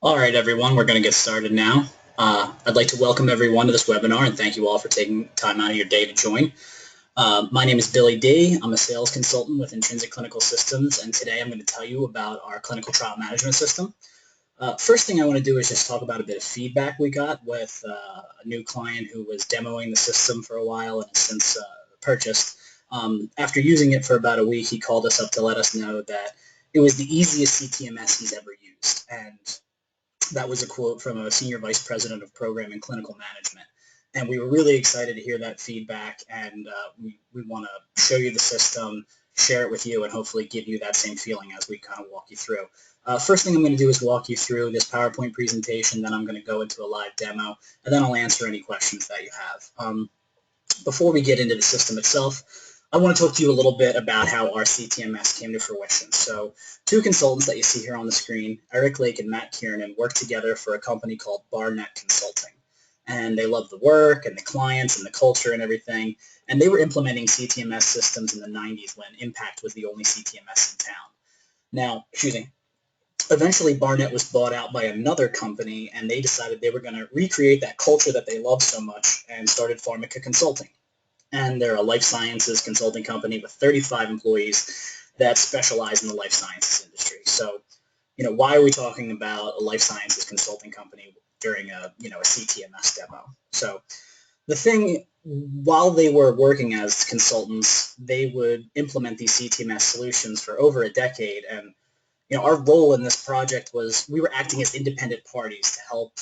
All right, everyone, we're going to get started now. I'd like to welcome everyone to this webinar and thank you all for taking time out of your day to join. My name is Billy D. I'm a sales consultant with Intrinsic Clinical Systems, and today I'm going to tell you about our clinical trial management system. First thing I want to do is just talk about a bit of feedback we got with a new client who was demoing the system for a while and has since purchased. After using it for about a week, he called us up to let us know that it was the easiest CTMS he's ever used. And that was a quote from a senior vice president of program and clinical management. And we were really excited to hear that feedback, and we want to show you the system, share it with you, and hopefully give you that same feeling as we kind of walk you through. First thing I'm going to do is walk you through this PowerPoint presentation, then I'm going to go into a live demo, and then I'll answer any questions that you have. Before we get into the system itself, I want to talk to you a little bit about how our CTMS came to fruition. So two consultants that you see here on the screen, Eric Lake and Matt Kiernan, worked together for a company called Barnett Consulting. And they loved the work and the clients and the culture and everything. And they were implementing CTMS systems in the 90s when Impact was the only CTMS in town. Now, eventually Barnett was bought out by another company, and they decided they were going to recreate that culture that they loved so much and started Pharmaca Consulting. And they're a life sciences consulting company with 35 employees that specialize in the life sciences industry. So, why are we talking about a life sciences consulting company during a CTMS demo? So the thing, while they were working as consultants, they would implement these CTMS solutions for over a decade. And, our role in this project was we were acting as independent parties to help,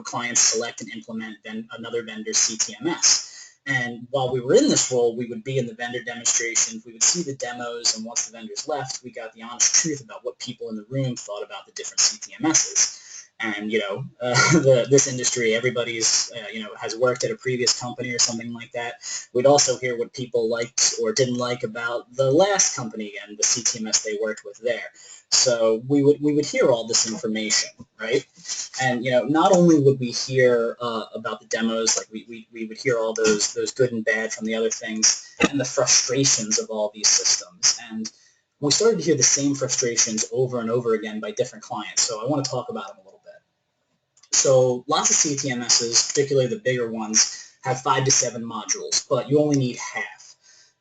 clients select and implement another vendor's CTMS. And while we were in this role, we would be in the vendor demonstrations, we would see the demos, and once the vendors left, we got the honest truth about what people in the room thought about the different CTMSs. And, this industry, everybody's, has worked at a previous company or something like that. We'd also hear what people liked or didn't like about the last company and the CTMS they worked with there. So we would hear all this information, right? And not only would we hear about the demos, like we would hear all those good and bad from the other things, and the frustrations of all these systems. And we started to hear the same frustrations over and over again by different clients. So I want to talk about them a little bit. So lots of CTMSs, particularly the bigger ones, have 5 to 7 modules, but you only need half.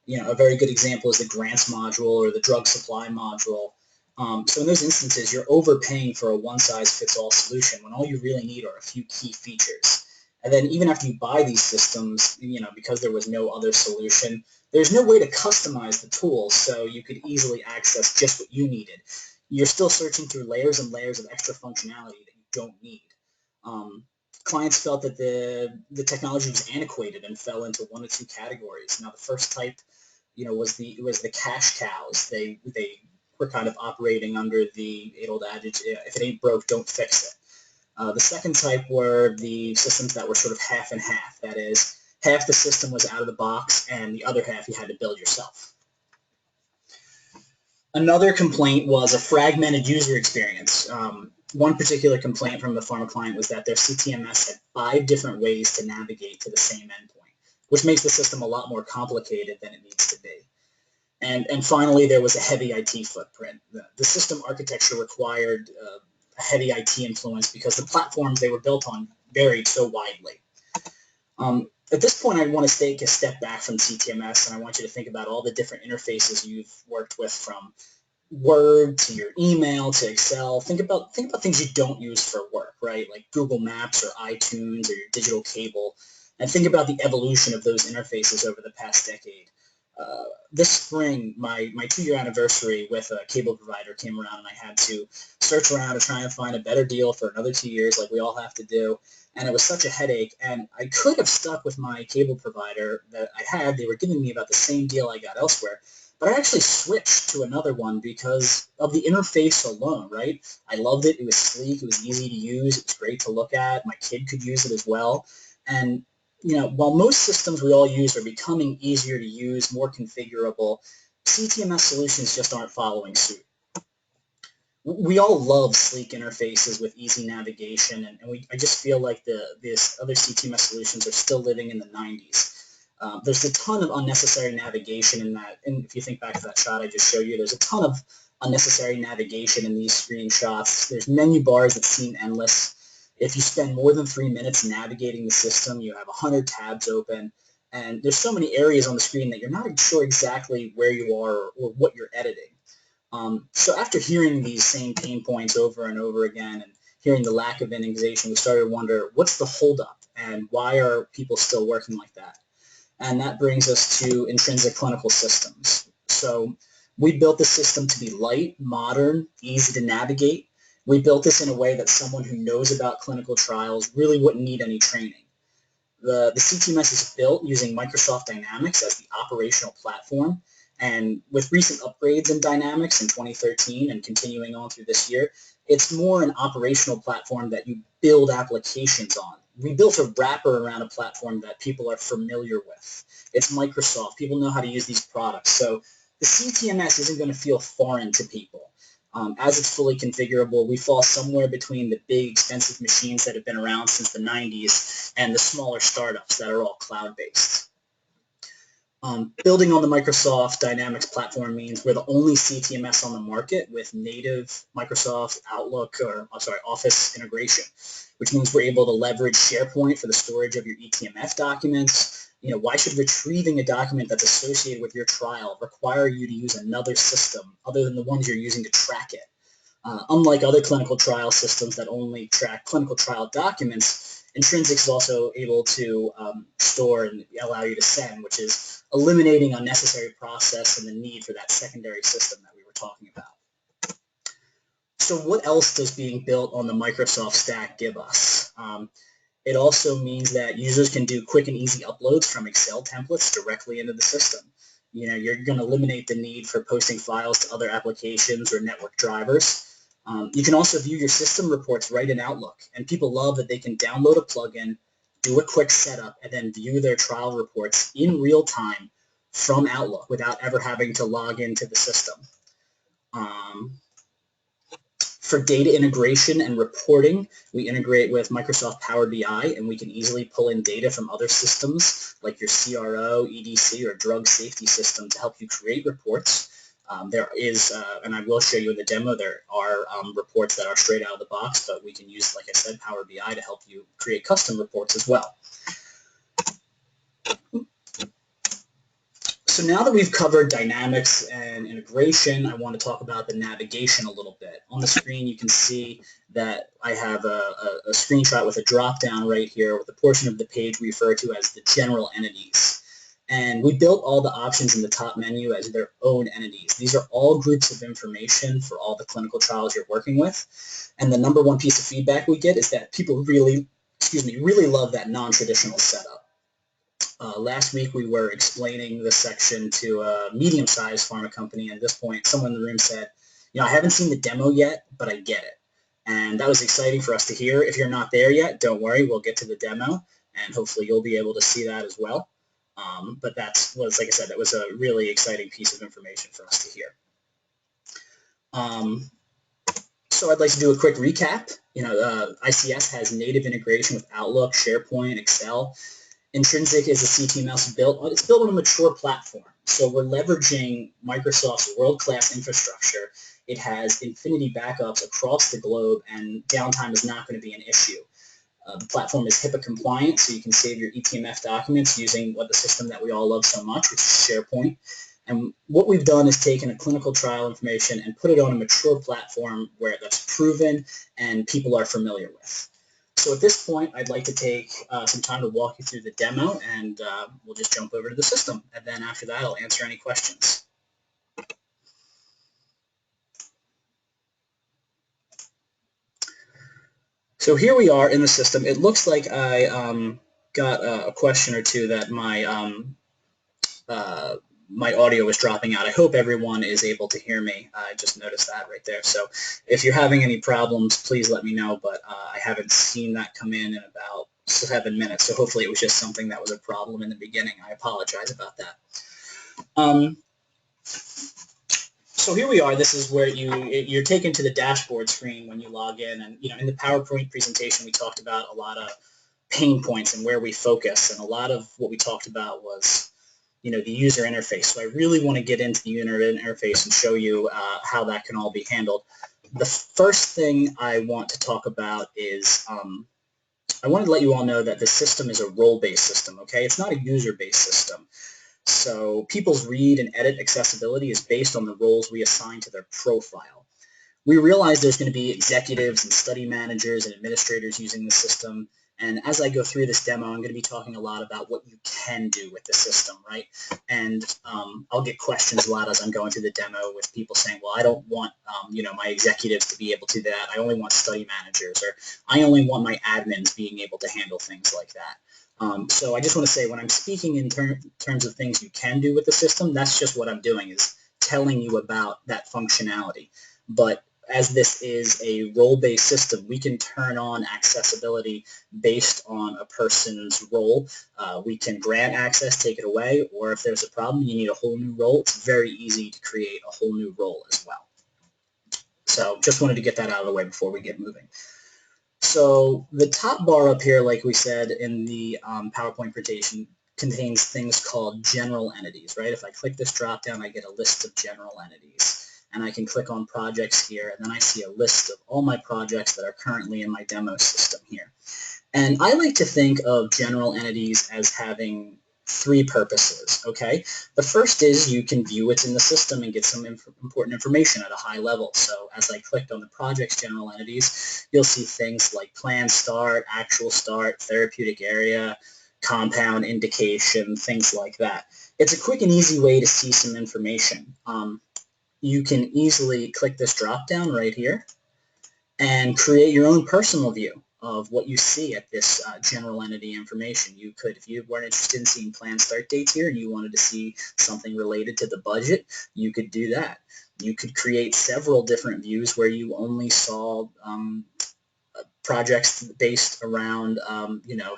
A very good example is the grants module or the drug supply module. So in those instances, you're overpaying for a one-size-fits-all solution when all you really need are a few key features. And then even after you buy these systems, because there was no other solution, there's no way to customize the tools so you could easily access just what you needed. You're still searching through layers and layers of extra functionality that you don't need. Clients felt that the technology was antiquated and fell into one of two categories. Now, the first type, was the cash cows. They were kind of operating under the old adage, if it ain't broke, don't fix it. The second type were the systems that were sort of half and half. That is, half the system was out of the box and the other half you had to build yourself. Another complaint was a fragmented user experience. One particular complaint from the pharma client was that their CTMS had 5 different ways to navigate to the same endpoint, which makes the system a lot more complicated than it needs to be. And finally, there was a heavy IT footprint. The system architecture required a heavy IT influence because the platforms they were built on varied so widely. At this point, I want to take a step back from CTMS, and I want you to think about all the different interfaces you've worked with, from Word to your email to Excel. Think about things you don't use for work, right? Like Google Maps or iTunes or your digital cable. And think about the evolution of those interfaces over the past decade. This spring, my 2-year anniversary with a cable provider came around, and I had to search around to try and find a better deal for another 2 years, like we all have to do. And it was such a headache. And I could have stuck with my cable provider that I had. They were giving me about the same deal I got elsewhere. But I actually switched to another one because of the interface alone, right? I loved it. It was sleek. It was easy to use. It was great to look at. My kid could use it as well. And while most systems we all use are becoming easier to use, more configurable, CTMS solutions just aren't following suit. We all love sleek interfaces with easy navigation, and I just feel like these other CTMS solutions are still living in the 90s. There's a ton of unnecessary navigation in that, and if you think back to that shot I just showed you, there's a ton of unnecessary navigation in these screenshots. There's menu bars that seem endless. If you spend more than 3 minutes navigating the system, you have 100 tabs open, and there's so many areas on the screen that you're not sure exactly where you are or what you're editing. So after hearing these same pain points over and over again and hearing the lack of integration, we started to wonder, what's the holdup and why are people still working like that? And that brings us to Intrinsic Clinical Systems. So we built the system to be light, modern, easy to navigate. We built this in a way that someone who knows about clinical trials really wouldn't need any training. The CTMS is built using Microsoft Dynamics as the operational platform, and with recent upgrades in Dynamics in 2013 and continuing on through this year, it's more an operational platform that you build applications on. We built a wrapper around a platform that people are familiar with. It's Microsoft. People know how to use these products. So the CTMS isn't going to feel foreign to people. As it's fully configurable, we fall somewhere between the big, expensive machines that have been around since the 90s and the smaller startups that are all cloud-based. Building on the Microsoft Dynamics platform means we're the only CTMS on the market with native Microsoft Office integration, which means we're able to leverage SharePoint for the storage of your eTMF documents. Why should retrieving a document that's associated with your trial require you to use another system other than the ones you're using to track it? Unlike other clinical trial systems that only track clinical trial documents, Intrinsic is also able to store and allow you to send, which is eliminating unnecessary process and the need for that secondary system that we were talking about. So what else does being built on the Microsoft stack give us? It also means that users can do quick and easy uploads from Excel templates directly into the system. You're going to eliminate the need for posting files to other applications or network drivers. You can also view your system reports right in Outlook, and people love that they can download a plugin, do a quick setup, and then view their trial reports in real time from Outlook without ever having to log into the system. For data integration and reporting, we integrate with Microsoft Power BI, and we can easily pull in data from other systems like your CRO, EDC, or drug safety system to help you create reports. There is, and I will show you in the demo, there are reports that are straight out of the box, but we can use, like I said, Power BI to help you create custom reports as well. So now that we've covered dynamics and integration, I want to talk about the navigation a little bit. On the screen, you can see that I have a screenshot with a drop-down right here with a portion of the page we refer to as the general entities. And we built all the options in the top menu as their own entities. These are all groups of information for all the clinical trials you're working with. And the number one piece of feedback we get is that people really love that non-traditional setup. Last week we were explaining this section to a medium-sized pharma company, and at this point someone in the room said, I haven't seen the demo yet, but I get it. And that was exciting for us to hear. If you're not there yet, don't worry, we'll get to the demo, and hopefully you'll be able to see that as well. But like I said, that was a really exciting piece of information for us to hear. So I'd like to do a quick recap. ICS has native integration with Outlook, SharePoint, Excel. Intrinsic is a CTMS built on a mature platform. So we're leveraging Microsoft's world-class infrastructure. It has infinity backups across the globe, and downtime is not going to be an issue. The platform is HIPAA compliant, so you can save your eTMF documents using the system that we all love so much, which is SharePoint. And what we've done is taken a clinical trial information and put it on a mature platform where that's proven and people are familiar with. So at this point, I'd like to take some time to walk you through the demo, and we'll just jump over to the system. And then after that, I'll answer any questions. So here we are in the system. It looks like I got a question or two that my audio was dropping out. I hope everyone is able to hear me. I just noticed that right there. So if you're having any problems, please let me know, but I haven't seen that come in about 7 minutes, so hopefully it was just something that was a problem in the beginning. I apologize about that. So here we are. This is where you're taken to the dashboard screen when you log in, and in the PowerPoint presentation we talked about a lot of pain points and where we focus, and a lot of what we talked about was the user interface. So I really want to get into the user interface and show you how that can all be handled. The first thing I want to talk about is I wanted to let you all know that the system is a role-based system, okay? It's not a user-based system. So people's read and edit accessibility is based on the roles we assign to their profile. We realize there's going to be executives and study managers and administrators using the system. And as I go through this demo, I'm going to be talking a lot about what you can do with the system, right? And I'll get questions a lot as I'm going through the demo with people saying, well, I don't want, my executives to be able to do that. I only want study managers, or I only want my admins being able to handle things like that. So I just want to say, when I'm speaking in terms of things you can do with the system, that's just what I'm doing, is telling you about that functionality. But as this is a role-based system, we can turn on accessibility based on a person's role. We can grant access, take it away, or if there's a problem, you need a whole new role, it's very easy to create a whole new role as well. So just wanted to get that out of the way before we get moving. So the top bar up here, like we said in the PowerPoint presentation, contains things called general entities, right? If I click this drop down, I get a list of general entities. And I can click on projects here, and then I see a list of all my projects that are currently in my demo system here. And I like to think of general entities as having three purposes, okay? The first is you can view what's in the system and get some important information at a high level. So as I clicked on the project's general entities, you'll see things like plan start, actual start, therapeutic area, compound indication, things like that. It's a quick and easy way to see some information. You can easily click this drop down right here and create your own personal view of what you see at this general entity information. You could, if you weren't interested in seeing plan start dates here and you wanted to see something related to the budget, you could do that. You could create several different views where you only saw projects based around,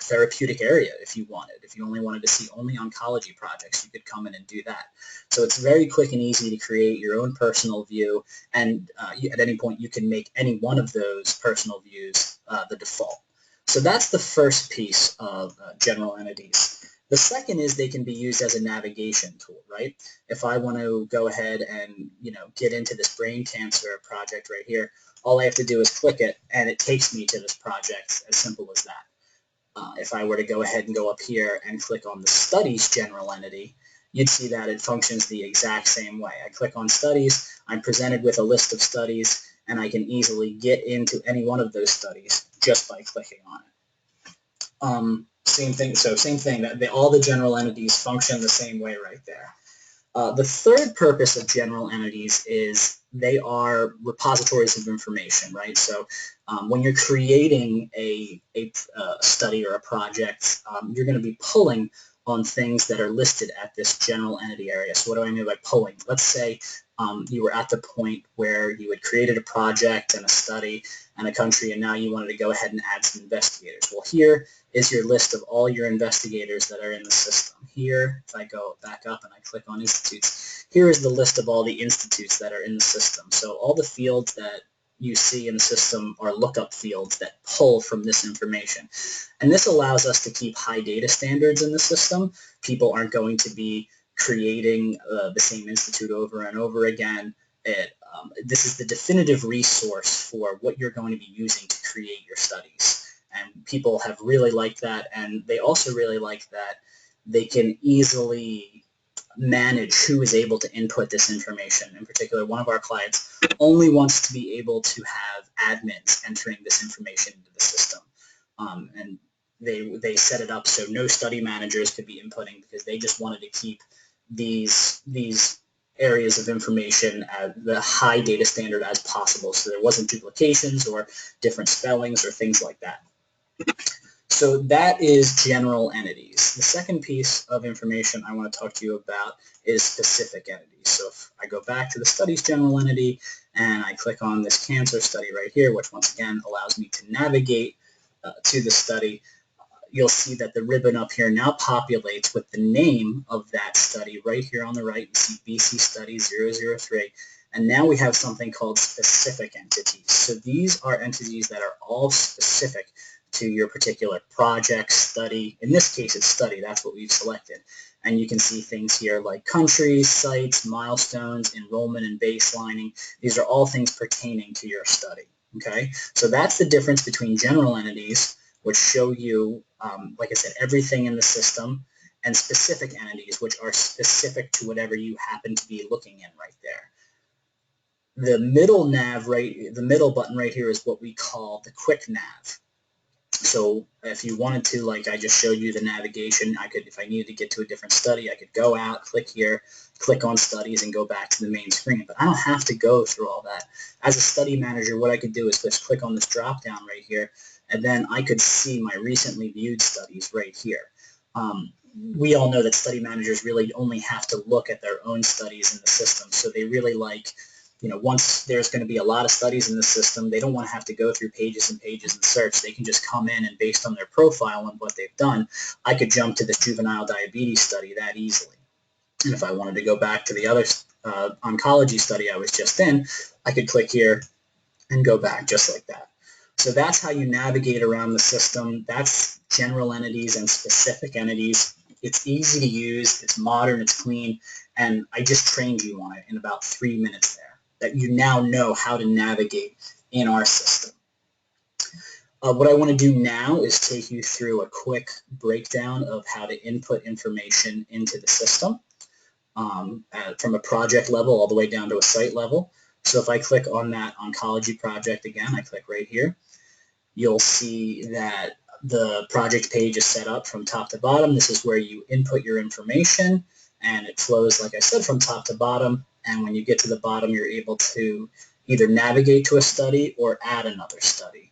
therapeutic area if you wanted. If you only wanted to see only oncology projects, you could come in and do that. So it's very quick and easy to create your own personal view, and at any point you can make any one of those personal views the default. So that's the first piece of general entities. The second is they can be used as a navigation tool, right? If I want to go ahead and, get into this brain cancer project right here, all I have to do is click it, and it takes me to this project, as simple as that. If I were to go ahead and go up here and click on the studies general entity, you'd see that it functions the exact same way. I click on studies, I'm presented with a list of studies, and I can easily get into any one of those studies just by clicking on it. Same thing, that all the general entities function the same way right there. The third purpose of general entities is they are repositories of information, right? So when you're creating a study or a project, you're going to be pulling on things that are listed at this general entity area. So what do I mean by pulling? Let's say you were at the point where you had created a project and a study and a country, and now you wanted to go ahead and add some investigators. Well, here is your list of all your investigators that are in the system. Here, if I go back up and I click on institutes, here is the list of all the institutes that are in the system. So all the fields that you see in the system are lookup fields that pull from this information. And this allows us to keep high data standards in the system. People aren't going to be creating the same institute over and over again. This is the definitive resource for what you're going to be using to create your studies. And people have really liked that, and they also really like that they can easily manage who is able to input this information. In particular, one of our clients only wants to be able to have admins entering this information into the system. And they set it up so no study managers could be inputting, because they just wanted to keep these areas of information at the high data standard as possible, so there wasn't duplications or different spellings or things like that. So that is general entities. The second piece of information I want to talk to you about is specific entities. So if I go back to the studies general entity and I click on this cancer study right here, which once again allows me to navigate to the study, you'll see that the ribbon up here now populates with the name of that study right here on the right. You see BC Study 003. And now we have something called specific entities. So these are entities that are all specific to your particular project, study. In this case, it's study. That's what we've selected. and you can see things here like countries, sites, milestones, enrollment, and baselining. These are all things pertaining to your study. Okay, so that's the difference between general entities, which show you, like I said, everything in the system, and specific entities, which are specific to whatever you happen to be looking in right there. The middle nav, the middle button right here is what we call the quick nav. So if you wanted to, like I just showed you the navigation, I could, if I needed to get to a different study, I could go out, click here, click on studies, and go back to the main screen. But I don't have to go through all that. As a study manager, what I could do is just click on this drop down right here, and then I could see my recently viewed studies right here. We all know that study managers really only have to look at their own studies in the system. So they really like, once there's going to be a lot of studies in the system, they don't want to have to go through pages and pages and search. They can just come in, and based on their profile and what they've done, I could jump to this juvenile diabetes study that easily. And if I wanted to go back to the other oncology study I was just in, I could click here and go back just like that. So that's how you navigate around the system. That's general entities and specific entities. It's easy to use, it's modern, it's clean, and I just trained you on it in about 3 minutes there, that you now know how to navigate in our system. What I want to do now is take you through a quick breakdown of how to input information into the system from a project level all the way down to a site level. So if I click on that oncology project again, I click right here, you'll see that the project page is set up from top to bottom. This is where you input your information, and it flows, like I said, from top to bottom. And when you get to the bottom, you're able to either navigate to a study or add another study.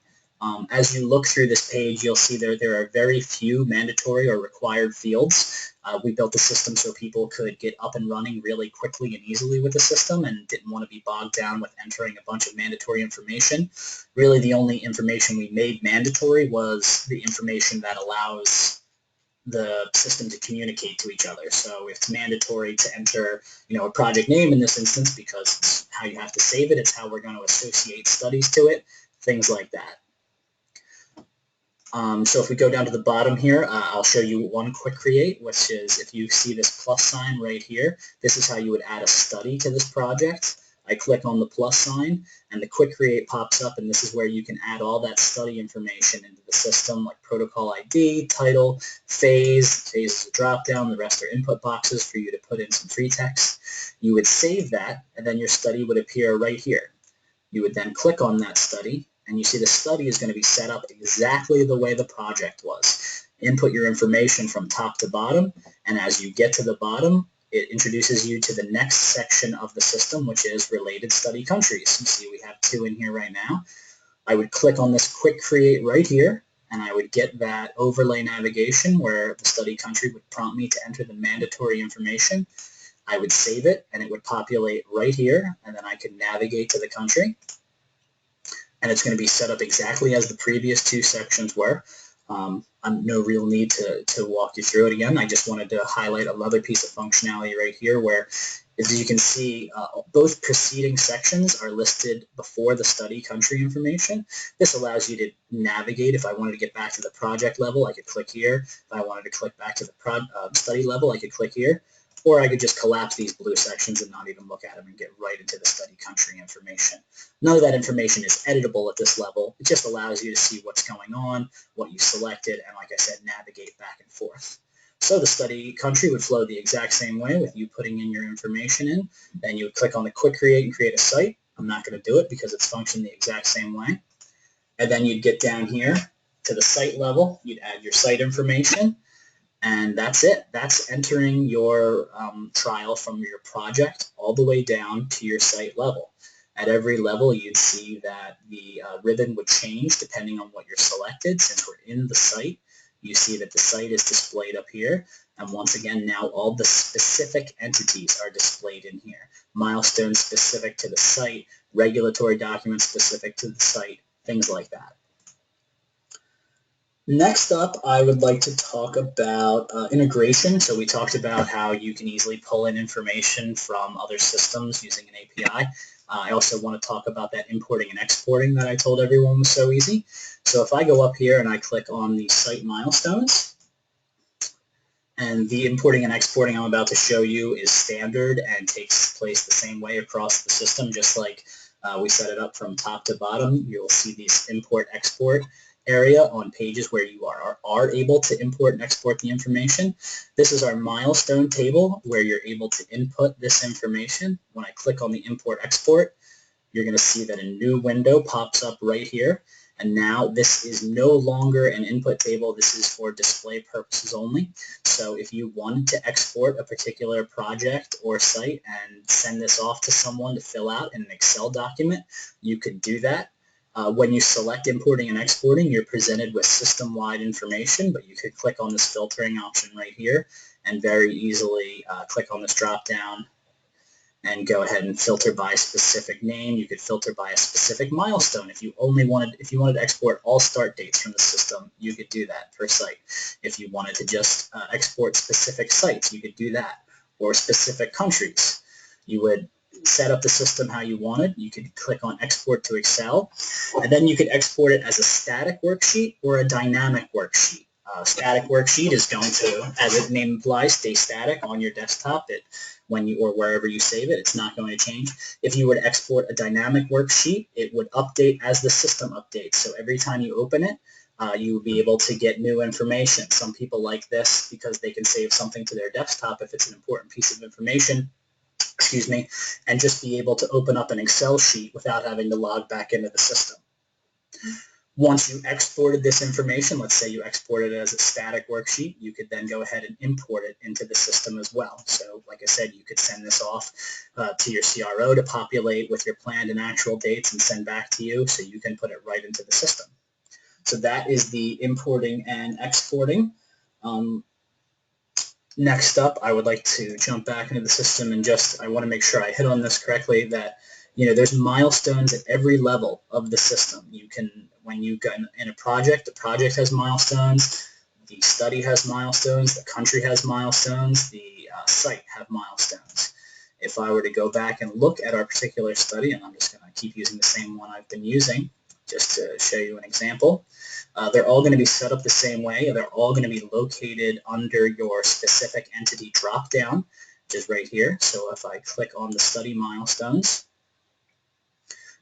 As you look through this page, you'll see there are very few mandatory or required fields. We built the system so people could get up and running really quickly and easily with the system and didn't want to be bogged down with entering a bunch of mandatory information. Really, the only information we made mandatory was the information that allows the system to communicate to each other. So it's mandatory to enter, a project name in this instance because it's how you have to save it. It's how we're going to associate studies to it, things like that. So if we go down to the bottom here, I'll show you one quick create, which is if you see this plus sign right here, this is how you would add a study to this project. I click on the plus sign and the quick create pops up, and this is where you can add all that study information into the system, like protocol ID, title, phase. Phase is a drop down, the rest are input boxes for you to put in some free text. You would save that, and then your study would appear right here. You would then click on that study, and you see the study is going to be set up exactly the way the project was. Input your information from top to bottom, and as you get to the bottom, it introduces you to the next section of the system, which is related study countries. You see we have 2 in here right now. I would click on this quick create right here, and I would get that overlay navigation where the study country would prompt me to enter the mandatory information. I would save it, and it would populate right here, and then I could navigate to the country. And it's going to be set up exactly as the previous 2 sections were. No real need to walk you through it again. I just wanted to highlight another piece of functionality right here where, as you can see, both preceding sections are listed before the study country information. This allows you to navigate. If I wanted to get back to the project level, I could click here. If I wanted to click back to the study level, I could click here. Or I could just collapse these blue sections and not even look at them and get right into the study country information. None of that information is editable at this level. It just allows you to see what's going on, what you selected, and like I said, navigate back and forth. So the study country would flow the exact same way with you putting in your information in. Then you would click on the quick create and create a site. I'm not going to do it because it's functioned the exact same way. And then you'd get down here to the site level. You'd add your site information. And that's it. That's entering your trial from your project all the way down to your site level. At every level, you'd see that the ribbon would change depending on what you're selected. Since we're in the site, you see that the site is displayed up here. And once again, now all the specific entities are displayed in here. Milestones specific to the site, regulatory documents specific to the site, things like that. Next up, I would like to talk about integration. So we talked about how you can easily pull in information from other systems using an API. I also want to talk about that importing and exporting that I told everyone was so easy. So if I go up here and I click on the site milestones, And the importing and exporting I'm about to show you is standard and takes place the same way across the system, just like we set it up from top to bottom. You'll see these import-export area on pages where you are able to import and export the information. This is our milestone table where you're able to input this information. When I click on the import-export, you're going to see that a new window pops up right here. And now this is no longer an input table. This is for display purposes only. So if you wanted to export a particular project or site and send this off to someone to fill out in an Excel document, you could do that. When you select importing and exporting, you're presented with system-wide information, but you could click on this filtering option right here and very easily click on this drop-down and go ahead and filter by specific name. You could filter by a specific milestone. If you wanted to export all start dates from the system, you could do that per site. If you wanted to just export specific sites, you could do that, or specific countries. You would set up the system how you wanted. You could click on export to Excel, and then you could export it as a static worksheet or a dynamic worksheet. Static worksheet is going to, as its name implies, stay static on your desktop. Or wherever you save it, it's not going to change. If you were to export a dynamic worksheet, it would update as the system updates. So every time you open it, you will be able to get new information. Some people like this because they can save something to their desktop if it's an important piece of information, and just be able to open up an Excel sheet without having to log back into the system. Once you exported this information, let's say you exported it as a static worksheet, you could then go ahead and import it into the system as well. So like I said, you could send this off to your CRO to populate with your planned and actual dates and send back to you, so you can put it right into the system. So that is the importing and exporting. Next up, I would like to jump back into the system and I want to make sure I hit on this correctly, that there's milestones at every level of the system. When you go in a project, the project has milestones, the study has milestones, the country has milestones, the site have milestones. If I were to go back and look at our particular study, and I'm just going to keep using the same one I've been using just to show you an example, they're all going to be set up the same way. They're all going to be located under your specific entity drop-down, which is right here. So if I click on the study milestones,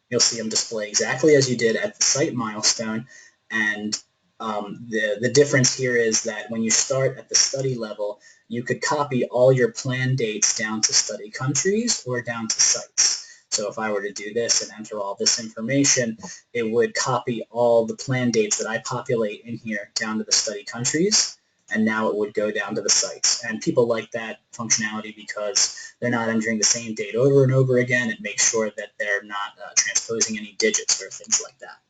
you'll see them display exactly as you did at the site milestone. And the difference here is that when you start at the study level, you could copy all your plan dates down to study countries or down to sites. So if I were to do this and enter all this information, it would copy all the plan dates that I populate in here down to the study countries, and now it would go down to the sites. And people like that functionality because they're not entering the same date over and over again. It makes sure that they're not transposing any digits or things like that.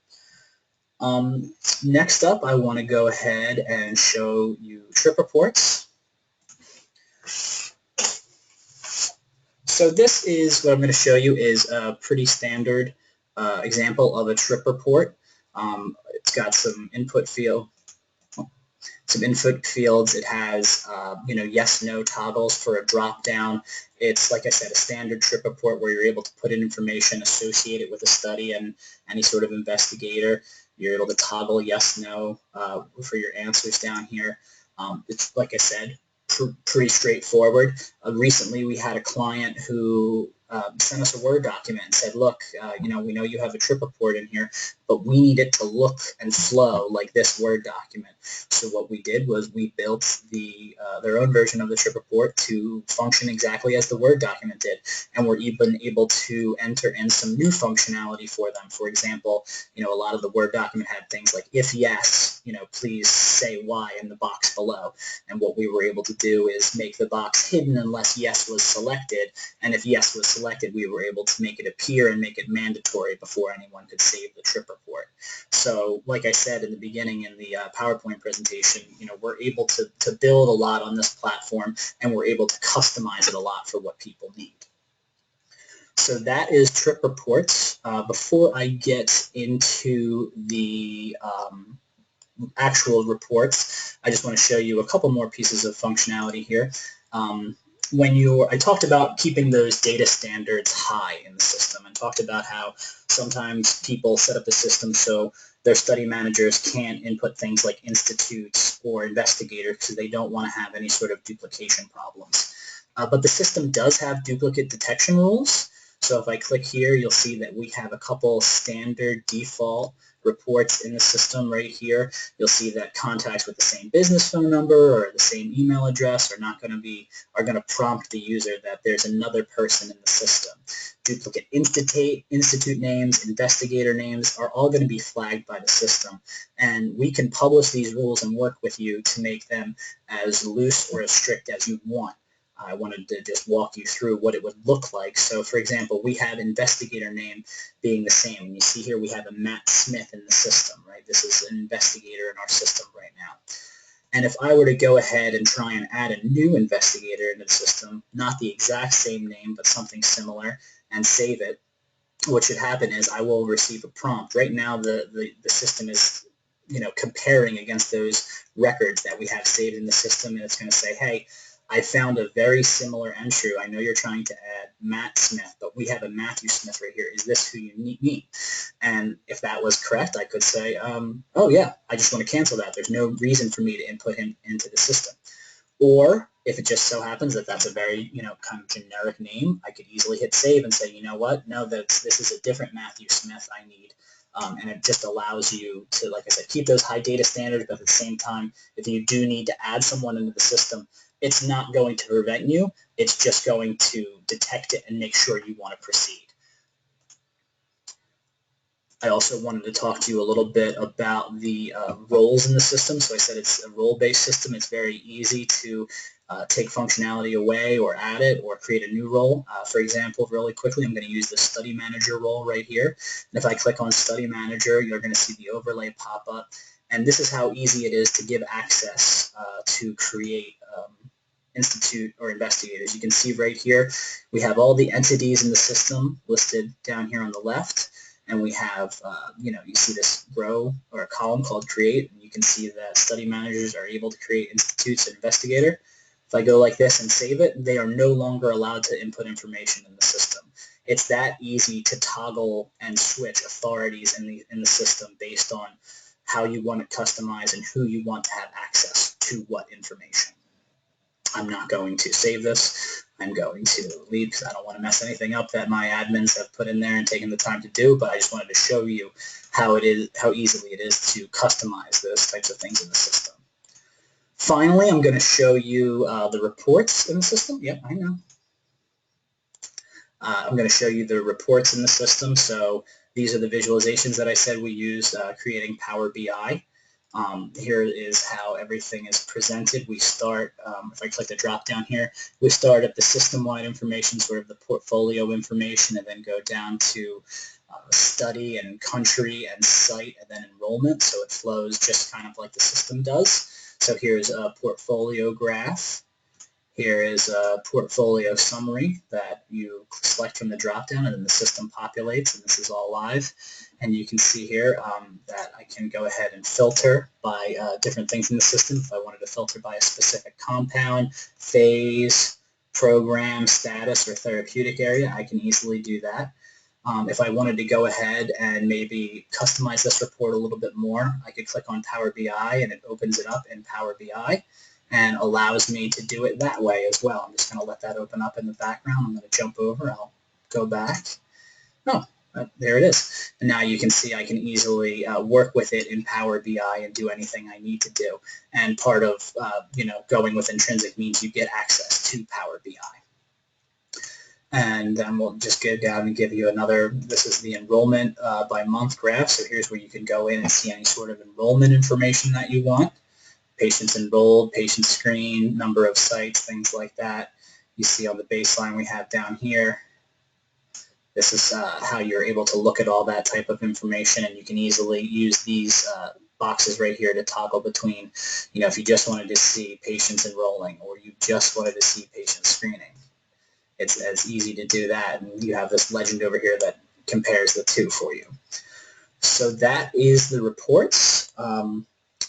Next up, I want to go ahead and show you trip reports. So this is what I'm going to show you is a pretty standard example of a trip report. It's got some input fields. It has yes, no toggles for a drop down. It's, like I said, a standard trip report where you're able to put in information associated with a study and any sort of investigator. You're able to toggle yes, no for your answers down here. It's, like I said, pretty straightforward. Recently we had a client who sent us a Word document and said, look, we know you have a trip report in here, but we need it to look and flow like this Word document. So what we did was we built their own version of the trip report to function exactly as the Word document did, and we're even able to enter in some new functionality for them. For example, a lot of the Word document had things like, if yes, please say why in the box below. And what we were able to do is make the box hidden unless yes was selected, and if yes was selected, we were able to make it appear and make it mandatory before anyone could save the trip report. So like I said in the beginning in the PowerPoint presentation, we're able to build a lot on this platform, and we're able to customize it a lot for what people need. So that is trip reports. Before I get into the actual reports, I just want to show you a couple more pieces of functionality here. I talked about keeping those data standards high in the system, and talked about how sometimes people set up the system so their study managers can't input things like institutes or investigators because they don't want to have any sort of duplication problems. But the system does have duplicate detection rules. So if I click here, you'll see that we have a couple standard default reports in the system right here. You'll see that contacts with the same business phone number or the same email address are going to prompt the user that there's another person in the system. Duplicate institute names, investigator names are all going to be flagged by the system, and we can publish these rules and work with you to make them as loose or as strict as you want. I wanted to just walk you through what it would look like. So for example, we have investigator name being the same. And you see here we have a Matt Smith in the system, right? This is an investigator in our system right now. And if I were to go ahead and try and add a new investigator into the system, not the exact same name, but something similar, and save it, what should happen is I will receive a prompt. Right now the system is comparing against those records that we have saved in the system, and it's going to say, hey, I found a very similar entry. I know you're trying to add Matt Smith, but we have a Matthew Smith right here. Is this who you need? And if that was correct, I could say, oh yeah, I just want to cancel that. There's no reason for me to input him into the system. Or if it just so happens that that's a very, kind of generic name, I could easily hit save and say, you know what, no, this is a different Matthew Smith I need. And it just allows you to, like I said, keep those high data standards, but at the same time, if you do need to add someone into the system, it's not going to prevent you. It's just going to detect it and make sure you want to proceed. I also wanted to talk to you a little bit about the roles in the system. So I said it's a role-based system. It's very easy to take functionality away or add it or create a new role. For example, really quickly, I'm going to use the study manager role right here. And if I click on study manager, you're going to see the overlay pop up. And this is how easy it is to give access to create institute or investigators. You can see right here, we have all the entities in the system listed down here on the left. And we have, you see this row or a column called create, and you can see that study managers are able to create institutes and investigator. If I go like this and save it, they are no longer allowed to input information in the system. It's that easy to toggle and switch authorities in the system based on how you want to customize and who you want to have access to what information. I'm not going to save this. I'm going to leave because I don't want to mess anything up that my admins have put in there and taken the time to do, but I just wanted to show you how easily it is to customize those types of things in the system. Finally, I'm going to show you the reports in the system. Yep, I know. I'm going to show you the reports in the system. So these are the visualizations that I said we use creating Power BI. Here is how everything is presented. We start, if I click the drop down here, we start at the system-wide information, sort of the portfolio information, and then go down to study and country and site and then enrollment. So it flows just kind of like the system does. So here's a portfolio graph. Here is a portfolio summary that you select from the drop-down, and then the system populates, and this is all live. And you can see here that I can go ahead and filter by different things in the system. If I wanted to filter by a specific compound, phase, program, status, or therapeutic area, I can easily do that. If I wanted to go ahead and maybe customize this report a little bit more, I could click on Power BI, and it opens it up in Power BI and allows me to do it that way as well. I'm just going to let that open up in the background. I'm going to jump over. I'll go back. Oh, there it is. And now you can see I can easily work with it in Power BI and do anything I need to do. And part of going with Intrinsic means you get access to Power BI. And then we'll just go down and give you another, this is the enrollment by month graph. So here's where you can go in and see any sort of enrollment information that you want. Patients enrolled, patient screened, number of sites, things like that. You see on the baseline we have down here. This is how you're able to look at all that type of information, and you can easily use these boxes right here to toggle between, if you just wanted to see patients enrolling or you just wanted to see patient screening. It's as easy to do that, and you have this legend over here that compares the two for you. So that is the reports.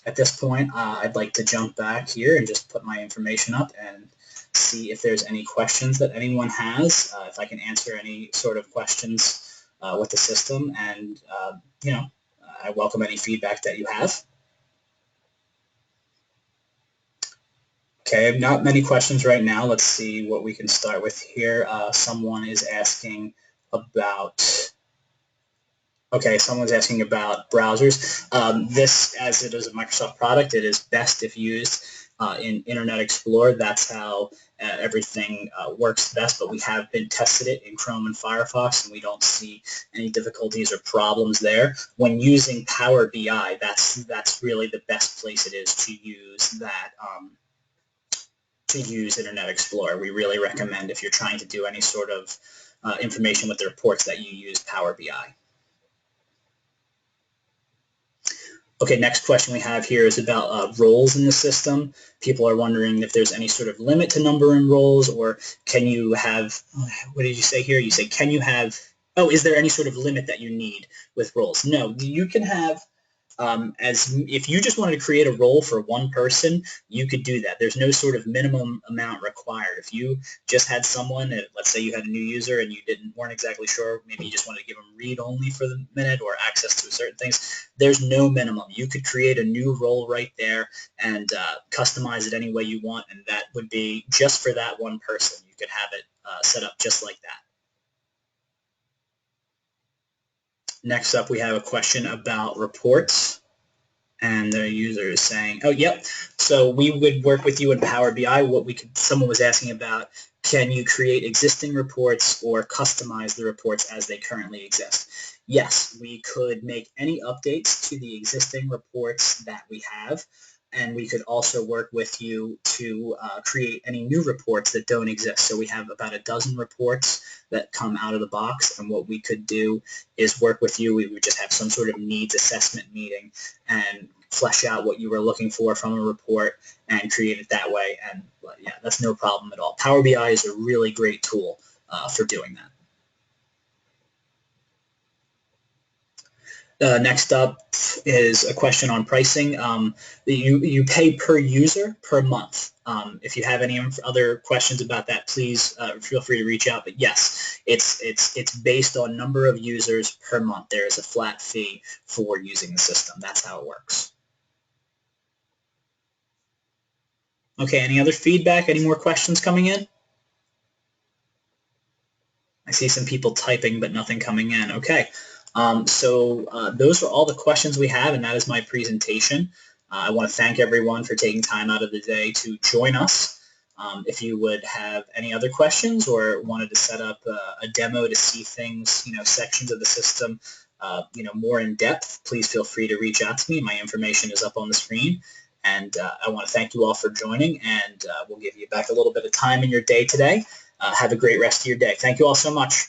At this point, I'd like to jump back here and just put my information up and see if there's any questions that anyone has, if I can answer any sort of questions with the system, and I welcome any feedback that you have. Okay, not many questions right now. Let's see what we can start with here. Someone is asking about, okay, someone's asking about browsers. This, as it is a Microsoft product, it is best if used in Internet Explorer. That's how everything works best, but we have been tested it in Chrome and Firefox, and we don't see any difficulties or problems there. When using Power BI, that's really the best place it is to use that. To use Internet Explorer. We really recommend, if you're trying to do any sort of information with the reports, that you use Power BI. Okay, next question we have here is about roles in the system. People are wondering if there's any sort of limit to number in roles, or can you have, what did you say here? You say, can you have, oh, is there any sort of limit that you need with roles? No, you can have, as if you just wanted to create a role for one person, you could do that. There's no sort of minimum amount required. If you just had someone, let's say you had a new user and you weren't exactly sure, maybe you just wanted to give them read only for the minute or access to certain things, there's no minimum. You could create a new role right there and customize it any way you want, and that would be just for that one person. You could have it set up just like that. Next up, we have a question about reports, and the user is saying, oh, yep, so we would work with you in Power BI. Someone was asking about, can you create existing reports or customize the reports as they currently exist? Yes, we could make any updates to the existing reports that we have, and we could also work with you to create any new reports that don't exist. So we have about a dozen reports that come out of the box, and what we could do is work with you. We would just have some sort of needs assessment meeting and flesh out what you were looking for from a report and create it that way. And yeah, that's no problem at all. Power BI is a really great tool for doing that. Next up is a question on pricing. You pay per user per month. If you have any other questions about that, please feel free to reach out. But yes, it's based on number of users per month. There is a flat fee for using the system. That's how it works. Okay, any other feedback? Any more questions coming in? I see some people typing, but nothing coming in. Okay. Those are all the questions we have, and that is my presentation. I want to thank everyone for taking time out of the day to join us. If you would have any other questions or wanted to set up a demo to see things, sections of the system, more in depth, please feel free to reach out to me. My information is up on the screen. And I want to thank you all for joining, and we'll give you back a little bit of time in your day today. Have a great rest of your day. Thank you all so much.